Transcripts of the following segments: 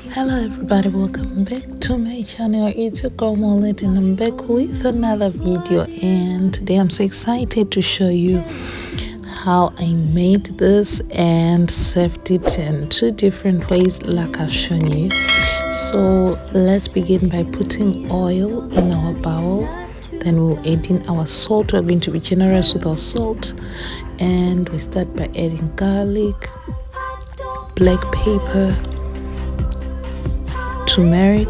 Hello everybody, welcome back to my channel. It's your girl Mollet and I'm back with another video, and today I'm so excited to show you how I made this and served it in two different ways like I've shown you. So let's begin by putting oil in our bowl. Then we'll add in our salt. We're going to be generous with our salt, and we start by adding garlic, black pepper, turmeric,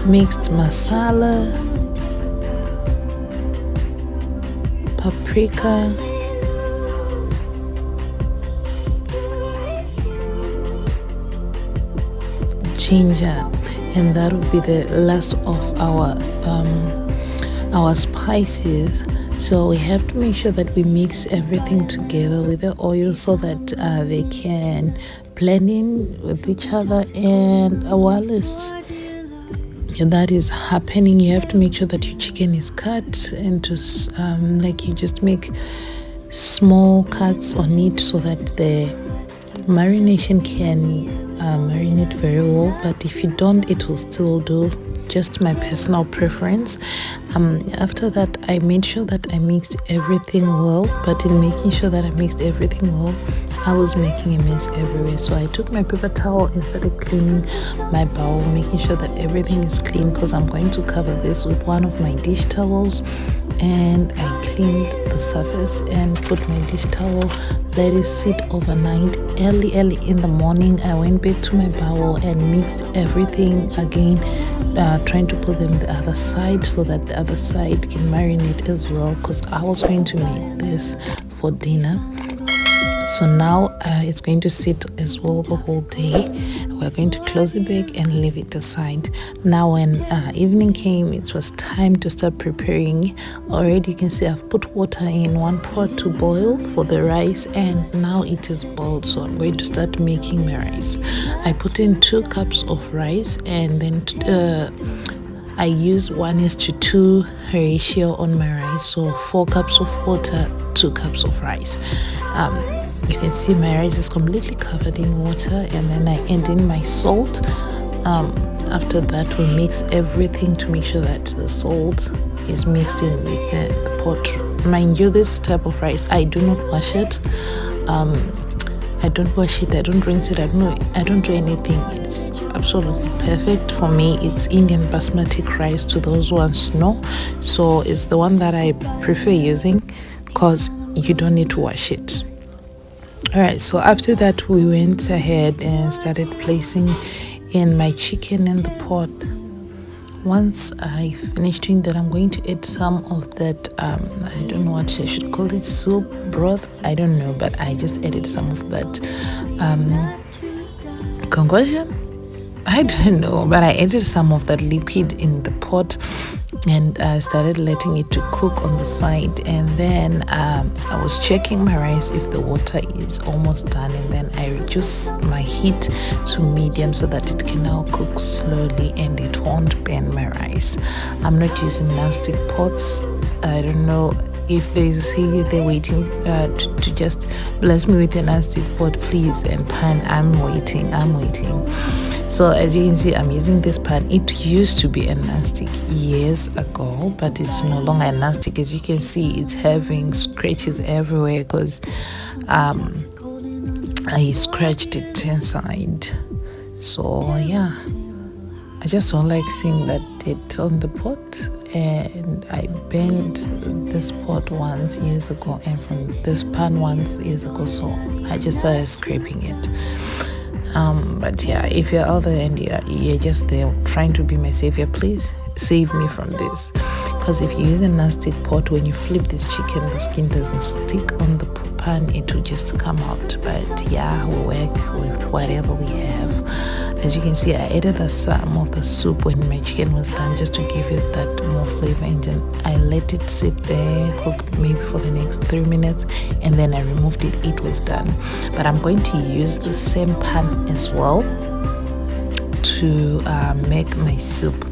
mixed masala, paprika, ginger, and that will be the last of our spices. So we have to make sure that we mix everything together with the oil so that they can blend in with each other. And while that is happening, you have to make sure that your chicken is cut into like you just make small cuts on it so that the marination can marinate very well. But if you don't, it will still do. Just my personal preference. After that, I made sure that I mixed everything well, but in making sure that I mixed everything well, I was making a mess everywhere. So I took my paper towel and started cleaning my bowl, making sure that everything is clean, because I'm going to cover this with one of my dish towels. And I cleaned the surface and put my dish towel, let it sit overnight. Early in the morning, I went back to my bowl and mixed everything again, trying to put them the other side so that the other side can marinate as well, because I was going to make this for dinner. So now it's going to sit as well the whole day. We're going to close it back and leave it aside. Now when evening came, it was time to start preparing. Already you can see I've put water in one pot to boil for the rice, and now it is boiled. So I'm going to start making my rice. I put in 2 cups of rice, and then I use 1:2 ratio on my rice. So 4 cups of water, 2 cups of rice. You can see my rice is completely covered in water, and then I add in my salt. After that, we mix everything to make sure that the salt is mixed in with the pot. Mind you, this type of rice, I do not wash it. I don't wash it, I don't rinse it, I don't do anything. It's absolutely perfect for me. It's Indian basmati rice, to those ones know. So it's the one that I prefer using, because you don't need to wash it. Alright, so after that, we went ahead and started placing in my chicken in the pot. Once I finish doing that, I'm going to add some of that, I don't know what I should call it, soup, broth, I don't know, but I just added some of that concoction, I don't know, but I added some of that liquid in the pot, and I started letting it to cook on the side. And then I was checking my rice if the water is almost done, and then I reduce my heat to medium so that it can now cook slowly and it won't burn my rice. I'm not using non-stick pots. I don't know if they're waiting to just bless me with a non-stick pot, please, and pan. I'm waiting. So as you can see, I'm using this pan. It used to be a non-stick years ago, but it's no longer a non-stick. As you can see, it's having scratches everywhere because I scratched it inside. So yeah, I just don't like seeing that it on the pot. And I bent this pot once years ago, and from this pan once years ago, so I just started scraping it. But yeah, if you're out there and you're just there trying to be my savior, please save me from this, because if you use a non-stick pot, when you flip this chicken, the skin doesn't stick on the pan, it will just come out. But yeah, we'll work with whatever we have. As you can see, I added some of the soup when my chicken was done, just to give it that more flavor, and then I let it sit there, cook maybe for the next 3 minutes, and then I removed it. It was done. But I'm going to use the same pan as well to make my soup.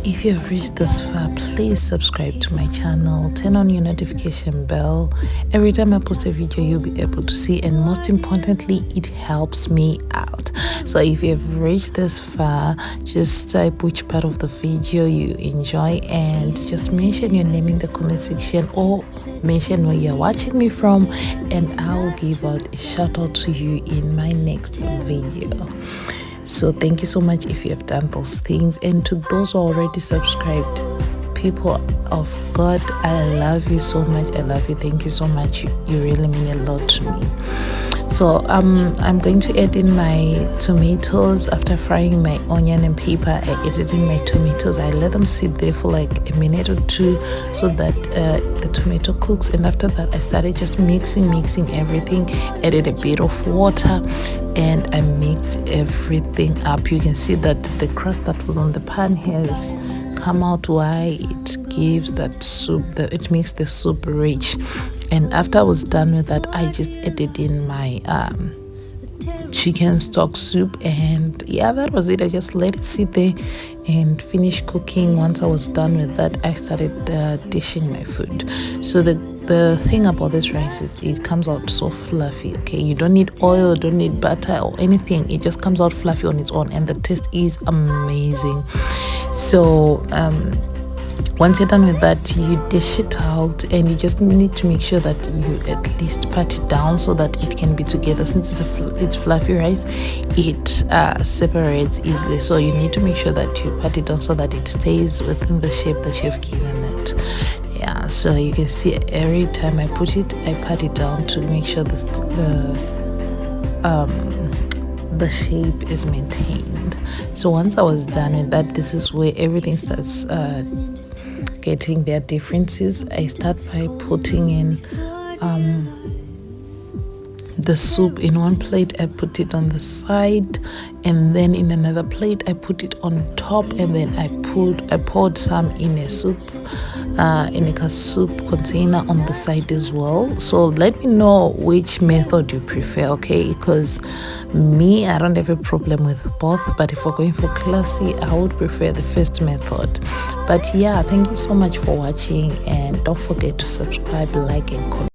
if you have reached this far, please subscribe to my channel, turn on your notification bell. Every time I post a video, you'll be able to see, and most importantly, it helps me out. So if you have reached this far, just type which part of the video you enjoy and just mention your name in the comment section, or mention where you're watching me from, and I'll give out a shout out to you in my next video. So thank you so much if you have done those things, and to those who are already subscribed, people of God, I love you so much. I love you. Thank you so much. You really mean a lot to me. So I'm going to add in my tomatoes. After frying my onion and pepper, I added in my tomatoes. I let them sit there for like a minute or two so that the tomato cooks, and after that I started just mixing everything. Added a bit of water and I mixed everything up. You can see that the crust that was on the pan has come out white. It gives that soup, it makes the soup rich. And after I was done with that, I just added in my chicken stock soup, and yeah, that was it. I just let it sit there and finish cooking. Once I was done with that, I started dishing my food. So the thing about this rice is it comes out so fluffy. Okay, you don't need oil, don't need butter or anything. It just comes out fluffy on its own, and the taste is amazing. So once you're done with that, you dish it out, and you just need to make sure that you at least pat it down so that it can be together. Since it's fluffy rice, it separates easily. So you need to make sure that you pat it down so that it stays within the shape that you've given it. Yeah, so you can see every time I put it, I pat it down to make sure the shape is maintained. So once I was done with that, this is where everything starts getting their differences. I start by putting in the soup in one plate. I put it on the side, and then in another plate I put it on top, and then I poured some in a soup container on the side as well. So let me know which method you prefer, okay? Because me, I don't have a problem with both, but if we're going for classy, I would prefer the first method. But yeah, thank you so much for watching, and don't forget to subscribe, like, and comment.